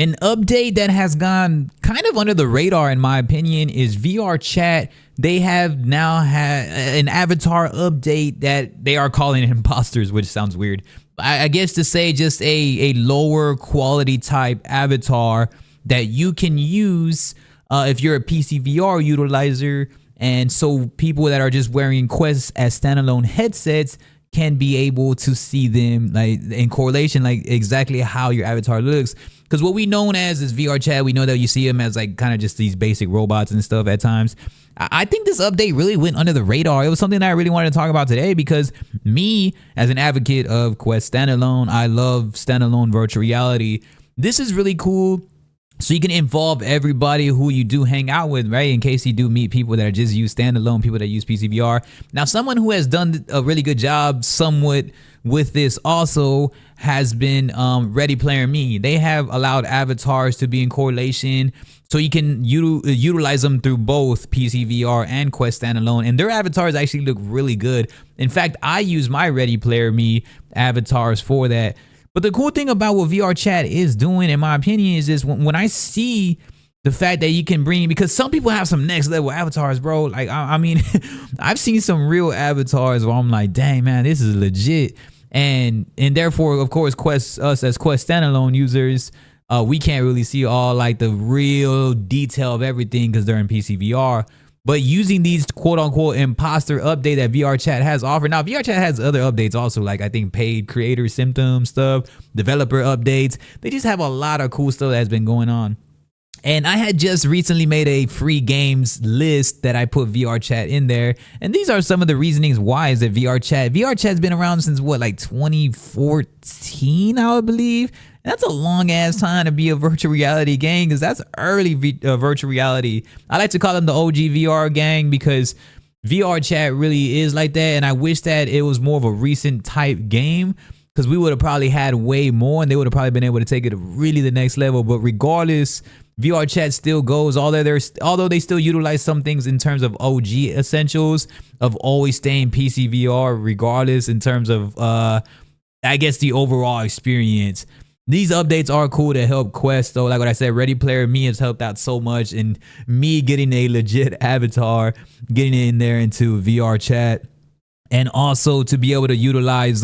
An update that has gone kind of under the radar, in my opinion, is VRChat. They have now had an avatar update that they are calling imposters, which sounds weird. I guess to say just a lower quality type avatar that you can use if you're a PC VR utilizer. And so people that are just wearing Quest as standalone headsets can be able to see them like in correlation, like exactly how your avatar looks. Because what we known as is VRChat, we know that you see them as like kind of just these basic robots and stuff at times. I think this update really went under the radar. It was something that I really wanted to talk about today because me, as an advocate of Quest standalone, I love standalone virtual reality. This is really cool. So you can involve everybody who you do hang out with, right? In case you do meet people that are just use standalone, people that use PCVR. Now, someone who has done a really good job somewhat with this also has been Ready Player Me. They have allowed avatars to be in correlation so you can utilize them through both PCVR and Quest standalone. And their avatars actually look really good. In fact, I use my Ready Player Me avatars for that. But the cool thing about what VRChat is doing, in my opinion, is this: when I see the fact that you can bring, because some people have some next level avatars, bro. Like, I mean, I've seen some real avatars where I'm like, dang, man, this is legit. And therefore, of course, us as Quest standalone users, we can't really see all like the real detail of everything because they're in PCVR. But using these quote unquote imposter update that VRChat has offered. Now, VRChat has other updates also, like I think paid creator symptom stuff, developer updates. They just have a lot of cool stuff that's been going on. And I had just recently made a free games list that I put VRChat in there. And these are some of the reasonings why is that VRChat's been around since what, like 2014, I would believe. That's a long ass time to be a virtual reality gang, because that's early virtual reality. I like to call them the OG VR gang because VRChat really is like that. And I wish that it was more of a recent type game, because we would have probably had way more and they would have probably been able to take it to really the next level. But regardless, VRChat still goes, although they still utilize some things in terms of OG essentials of always staying PC VR, regardless in terms of, I guess, the overall experience. These updates are cool to help Quest, though. Like what I said, Ready Player Me has helped out so much, and me getting a legit avatar, getting in there into VRChat, and also to be able to utilize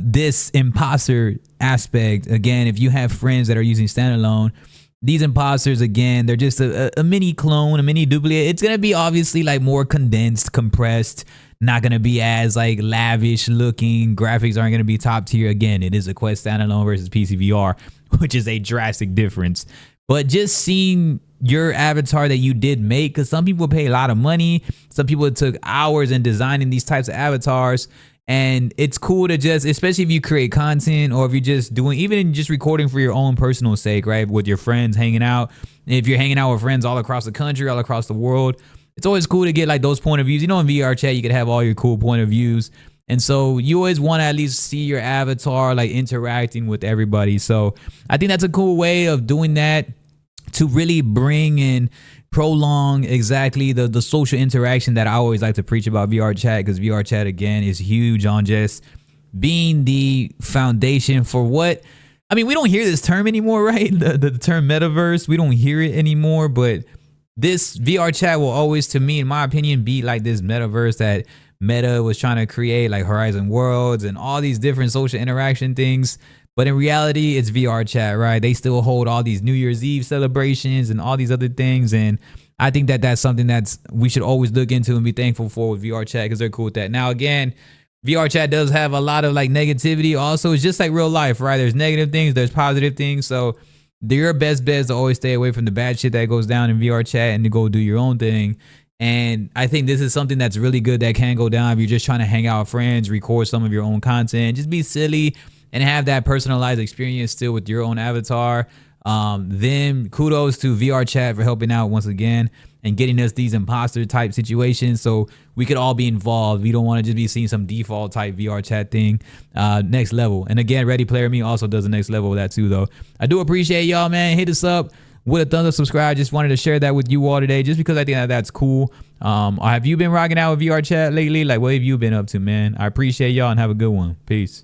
this imposter aspect. Again, if you have friends that are using standalone, these imposters, again, they're just a mini clone, a mini duplicate. It's gonna be obviously like more condensed, compressed, not gonna be as like lavish looking. Graphics aren't gonna be top tier. Again, it is a Quest standalone versus PCVR, which is a drastic difference. But just seeing your avatar that you did make, because some people pay a lot of money, some people took hours in designing these types of avatars. And it's cool to just, especially if you create content or if you're just doing, even just recording for your own personal sake, right? With your friends hanging out. And if you're hanging out with friends all across the country, all across the world, it's always cool to get like those point of views. You know, in VRChat, you could have all your cool point of views. And so you always want to at least see your avatar like interacting with everybody. So I think that's a cool way of doing that to really bring in, prolong exactly the social interaction that I always like to preach about VRChat, because VRChat, again, is huge on just being the foundation for what, I mean, we don't hear this term anymore, right? The term metaverse, we don't hear it anymore, but this VRChat will always, to me, in my opinion, be like this metaverse that Meta was trying to create, like Horizon Worlds and all these different social interaction things. But in reality, it's VRChat, right? They still hold all these New Year's Eve celebrations and all these other things. And I think that that's something that's we should always look into and be thankful for with VRChat, because they're cool with that. Now, again, VRChat does have a lot of like negativity. Also, it's just like real life, right? There's negative things, there's positive things. So your best bet is to always stay away from the bad shit that goes down in VRChat and to go do your own thing. And I think this is something that's really good that can go down if you're just trying to hang out with friends, record some of your own content, just be silly and have that personalized experience still with your own avatar. Then kudos to VRChat for helping out once again and getting us these imposter type situations so we could all be involved. We don't want to just be seeing some default type VRChat thing. Next level. And again, Ready Player Me also does the next level of that too, though. I do appreciate y'all, man. Hit us up with a thumbs up, subscribe. Just wanted to share that with you all today, just because I think that that's cool. Have you been rocking out with VRChat lately? Like, what have you been up to, man? I appreciate y'all and have a good one. Peace.